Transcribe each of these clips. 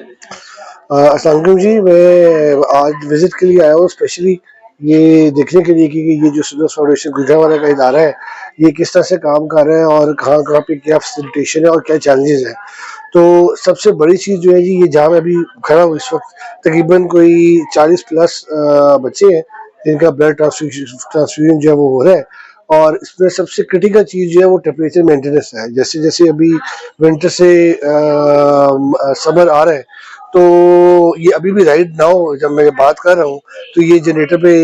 अस्सलाम वालेकुम जी। मैं आज विज़िट के लिए आया हूँ स्पेशली ये देखने के लिए कि ये जो सुन्नत फाउंडेशन गुजरांवाला का इदारा है, ये किस तरह से काम कर रहा है और कहाँ-कहाँ पे क्या फैसिलिटेशन है और क्या चैलेंजेस हैं। तो सबसे बड़ी चीज़ जो है जी, ये जहाँ मैं अभी खड़ा हूँ इस वक़्त, तकरीबन कोई 40 प्लस बच्चे हैं जिनका ब्लड ट्रांसफ्यूजन जो है वो हो रहा है। और इसमें सबसे क्रिटिकल चीज़ जो है वो टेम्परेचर मेंटेनेंस है। जैसे-जैसे अभी विंटर से समर आ रहा है, तो ये अभी भी राइट नाउ जब मैं बात कर रहा हूँ, तो ये जनरेटर पे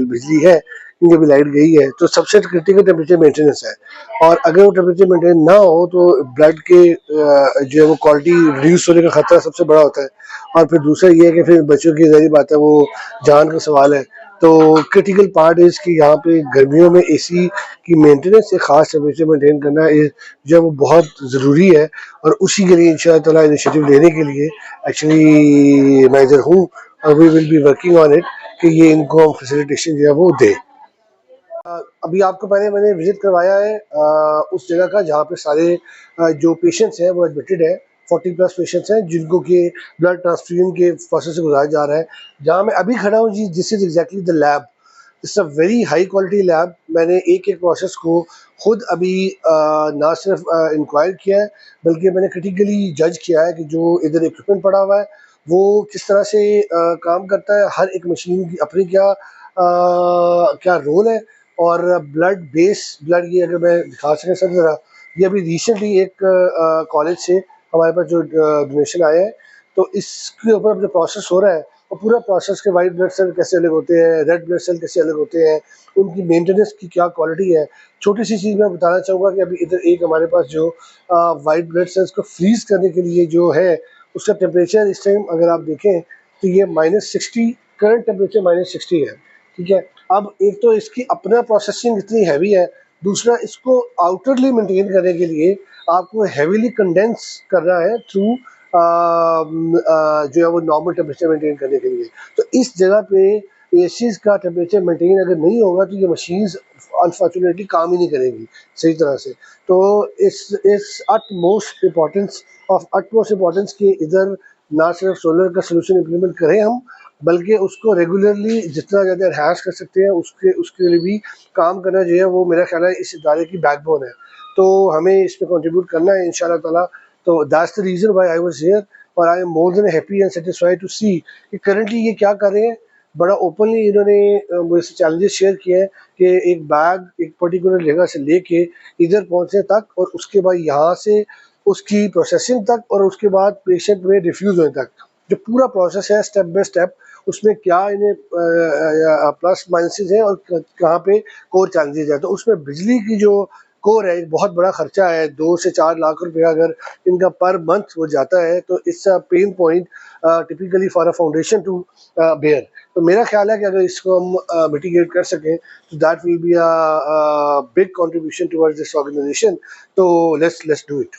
बिजली है, इनकी अभी लाइट गई है। तो सबसे क्रिटिकल टेम्परेचर मेंटेनेंस है, और अगर वो टेम्परेचर मेंटेन ना हो तो ब्लड के जो है वो क्वालिटी रिड्यूस होने का खतरा सबसे बड़ा होता है। और फिर दूसरा ये है कि फिर बच्चों की ज़ाहिर बात है, वो जान का सवाल है। तो क्रिटिकल पार्ट इज़ कि यहाँ पे गर्मियों में एसी की मेंटेनेंस, एक ख़ास टेम्परेचर मेंटेन करना जो है वो बहुत ज़रूरी है। और उसी के लिए इंशाअल्लाह ताला इनिशिएटिव लेने के लिए एक्चुअली मैं इधर हूँ, और we will be working on it कि ये इनको हम फैसिलिटेशन जो है वो दें। अभी आपको पहले मैंने विजिट करवाया है उस जगह का जहाँ पे सारे जो पेशेंट्स हैं वो एडमिटेड है। 40 प्लस पेशेंट्स हैं जिनको के ब्लड ट्रांसफ्यूजन के प्रोसेस से गुजारा जा रहा है। जहाँ मैं अभी खड़ा हूँ जी, this is exactly the lab. It's a very high quality lab. मैंने एक एक प्रोसेस को खुद अभी ना सिर्फ इंक्वायर किया है, बल्कि मैंने क्रिटिकली जज किया है कि जो इधर इक्विपमेंट पड़ा हुआ है वो किस तरह से काम करता है। हर एक मशीन की अपनी क्या रोल है। और ब्लड बेस ब्लड, ये अगर मैं दिखा सकें सर ज़रा, ये अभी रिसेंटली एक कॉलेज से हमारे पास जो डोनेशन आया है, तो इसके ऊपर जो प्रोसेस हो रहा है, वो पूरा प्रोसेस के वाइट ब्लड सेल कैसे अलग होते हैं, रेड ब्लड सेल कैसे अलग होते हैं, उनकी मेंटेनेंस की क्या क्वालिटी है। छोटी सी चीज़ मैं बताना चाहूँगा कि अभी इधर एक हमारे पास जो वाइट ब्लड सेल्स को फ्रीज करने के लिए जो है, उसका टेम्परेचर इस टाइम अगर आप देखें तो ये -60, करंट टेम्परेचर -60 है। ठीक है। अब एक तो इसकी अपना प्रोसेसिंग इतनी हैवी है, दूसरा इसको आउटरली मेंटेन करने के लिए आपको हैवीली कंडेंस करना है थ्रू जो है वो नॉर्मल टेम्परेचर मेंटेन करने के लिए। तो इस जगह पे एसीज का टेम्परेचर मेंटेन अगर नहीं होगा तो ये मशीन्स अनफॉर्चुनेटली काम ही नहीं करेंगी सही तरह से। तो इस utmost importance of utmost importance कि इधर ना सिर्फ सोलर का सोल्यूशन इम्प्लीमेंट करें हम, बल्कि उसको रेगुलरली जितना ज़्यादा एनहांस कर सकते हैं उसके उसके लिए भी काम करना जो है वो मेरा ख्याल है इस इदारे की बैकबोन है। तो हमें इसमें कंट्रीब्यूट करना है इंशाल्लाह ताला। तो that's the reason why I was here, और I am more than happy and satisfied to see कि करंटली ये क्या कर रहे हैं। बड़ा ओपनली इन्होंने मुझसे चैलेंजेस शेयर किए हैं कि एक बैग एक पर्टिकुलर जगह से लेके इधर पहुंचने तक, और उसके बाद यहाँ से उसकी प्रोसेसिंग तक, और उसके बाद पेशेंट में डिफ्यूज़ होने तक जो पूरा प्रोसेस है स्टेप बाय स्टेप, उसमें क्या इन्हें प्लस माइनसेस हैं और कहाँ पे कोर चैलेंजेस है। तो उसमें बिजली की जो कोर है, एक बहुत बड़ा खर्चा है, 2 से 4 लाख रुपया अगर इनका पर मंथ हो जाता है, तो it's a pain point typically for a foundation to bear. तो मेरा ख्याल है कि अगर इसको हम मिटिगेट कर सकें तो that will be a big contribution towards this organisation. तो लेट्स डू इट।